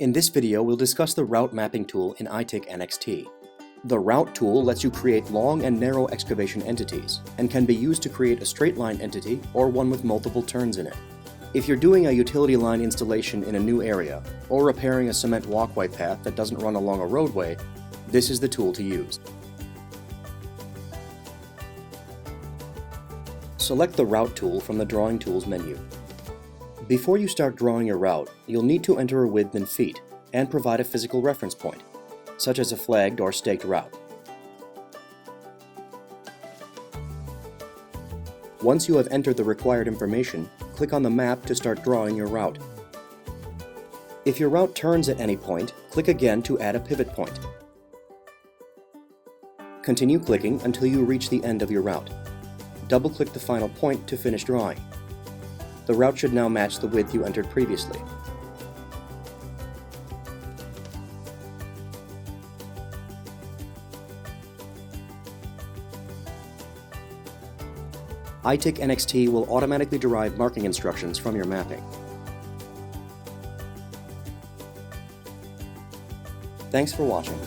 In this video, we'll discuss the route mapping tool in ITICnxt. The route tool lets you create long and narrow excavation entities, and can be used to create a straight line entity or one with multiple turns in it. If you're doing a utility line installation in a new area, or repairing a cement walkway path that doesn't run along a roadway, this is the tool to use. Select the Route tool from the Drawing Tools menu. Before you start drawing your route, you'll need to enter a width in feet and provide a physical reference point, such as a flagged or staked route. Once you have entered the required information, click on the map to start drawing your route. If your route turns at any point, click again to add a pivot point. Continue clicking until you reach the end of your route. Double-click the final point to finish drawing. The route should now match the width you entered previously. ITICnxt will automatically derive marking instructions from your mapping. Thanks for watching.